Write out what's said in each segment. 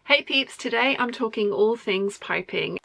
Hey peeps, today I'm talking all things piping.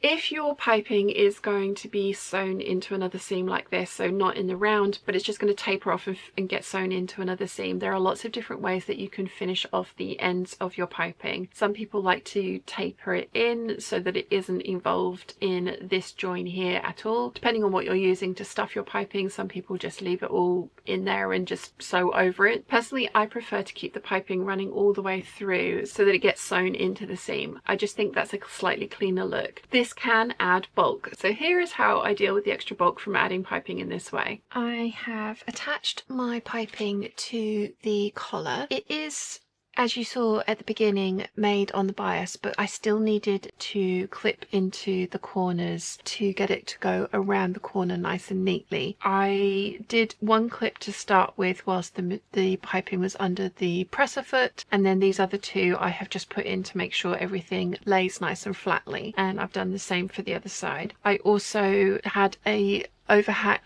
If your piping is going to be sewn into another seam like this, so not in the round, but it's just going to taper off and get sewn into another seam, there are lots of different ways that you can finish off the ends of your piping. Some people like to taper it in so that it isn't involved in this join here at all. Depending on what you're using to stuff your piping, some people just leave it all in there and just sew over it. Personally, I prefer to keep the piping running all the way through so that it gets sewn into the seam. I just think that's a slightly cleaner look. This can add bulk. So here is how I deal with the extra bulk from adding piping in this way. I have attached my piping to the collar. It is, as you saw at the beginning, made on the bias, but I still needed to clip into the corners to get it to go around the corner nice and neatly. I did one clip to start with whilst the piping was under the presser foot, and then these other two I have just put in to make sure everything lays nice and flatly, and I've done the same for the other side. I also had a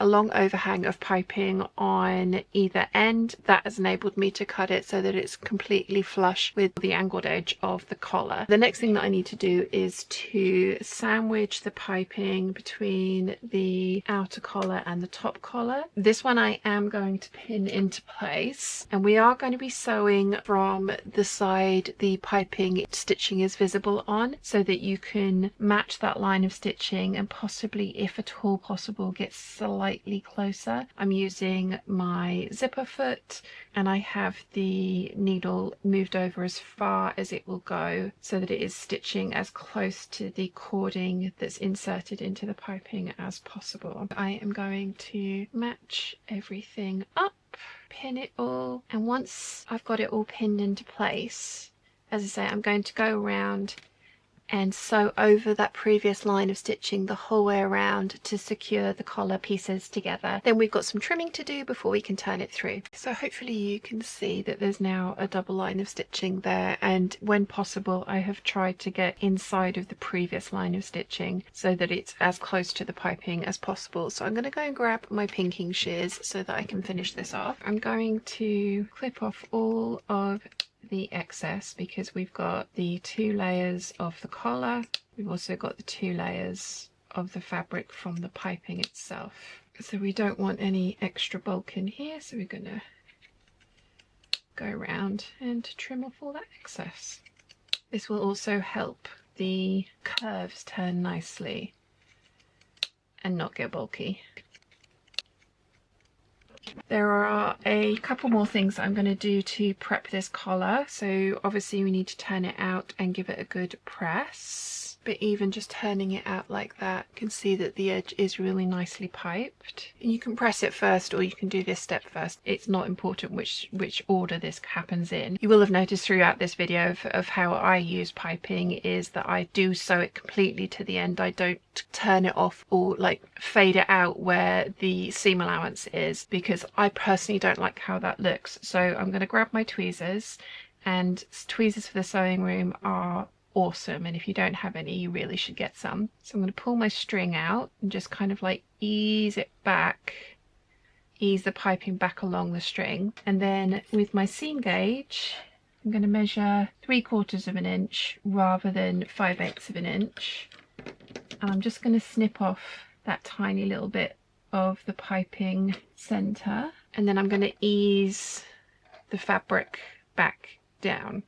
long overhang of piping on either end that has enabled me to cut it so that it's completely flush with the angled edge of the collar. The next thing that I need to do is to sandwich the piping between the outer collar and the top collar. This one I am going to pin into place, and we are going to be sewing from the side the piping stitching is visible on, so that you can match that line of stitching and possibly, if at all possible, get slightly closer. I'm using my zipper foot and I have the needle moved over as far as it will go so that it is stitching as close to the cording that's inserted into the piping as possible. I am going to match everything up, pin it all, and once I've got it all pinned into place, as I say, I'm going to go around and sew over that previous line of stitching the whole way around to secure the collar pieces together. Then we've got some trimming to do before we can turn it through. So hopefully you can see that there's now a double line of stitching there, and when possible I have tried to get inside of the previous line of stitching so that it's as close to the piping as possible. So I'm going to go and grab my pinking shears so that I can finish this off. I'm going to clip off all of the excess because we've got the 2 layers of the collar, we've also got the 2 layers of the fabric from the piping itself, so we don't want any extra bulk in here, so we're gonna go around and trim off all that excess. This will also help the curves turn nicely and not get bulky. There are a couple more things I'm going to do to prep this collar. So obviously we need to turn it out and give it a good press, but even just turning it out like that, you can see that the edge is really nicely piped. And you can press it first or you can do this step first. It's not important which order this happens in. You will have noticed throughout this video of how I use piping is that I do sew it completely to the end. I don't turn it off or like fade it out where the seam allowance is, because I personally don't like how that looks. So I'm going to grab my tweezers, and tweezers for the sewing room are awesome, and if you don't have any you really should get some. So I'm going to pull my string out and just kind of like ease it back, ease the piping back along the string, and then with my seam gauge I'm going to measure 3/4 of an inch rather than 5/8 of an inch, and I'm just going to snip off that tiny little bit of the piping center, and then I'm going to ease the fabric back down.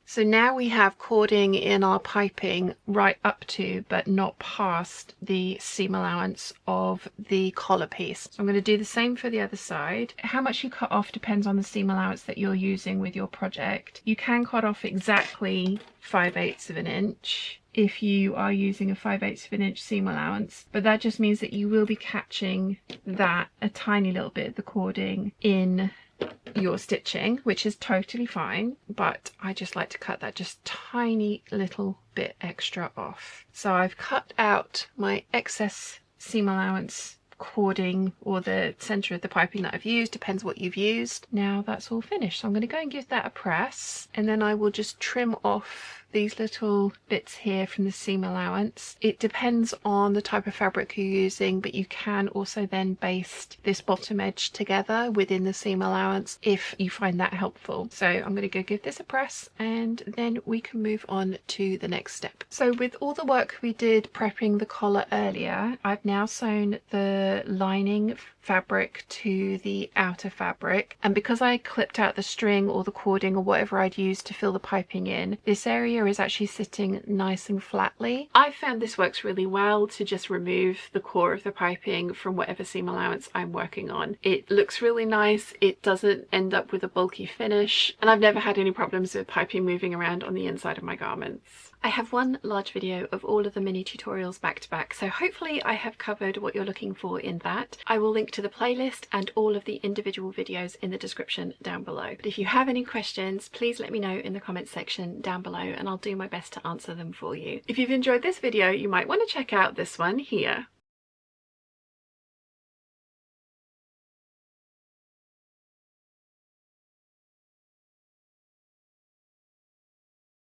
So now we have cording in our piping right up to but not past the seam allowance of the collar piece. So I'm going to do the same for the other side. How much you cut off depends on the seam allowance that you're using with your project. You can cut off exactly 5/8 of an inch if you are using a 5/8 of an inch seam allowance, but that just means that you will be catching that a tiny little bit of the cording in your stitching, which is totally fine, but I just like to cut that just tiny little bit extra off. So I've cut out my excess seam allowance cording, or the center of the piping that I've used, depends what you've used. Now that's all finished, so I'm going to go and give that a press, and then I will just trim off these little bits here from the seam allowance. It depends on the type of fabric you're using, but you can also then baste this bottom edge together within the seam allowance if you find that helpful. So I'm going to go give this a press and then we can move on to the next step. So with all the work we did prepping the collar earlier, I've now sewn the lining fabric to the outer fabric, and because I clipped out the string or the cording or whatever I'd used to fill the piping in, this area is actually sitting nice and flatly. I found this works really well to just remove the core of the piping from whatever seam allowance I'm working on. It looks really nice, it doesn't end up with a bulky finish, and I've never had any problems with piping moving around on the inside of my garments. I have one large video of all of the mini tutorials back to back, so hopefully I have covered what you're looking for in that. I will link to the playlist and all of the individual videos in the description down below. But if you have any questions, please let me know in the comments section down below and I'll do my best to answer them for you. If you've enjoyed this video, you might want to check out this one here.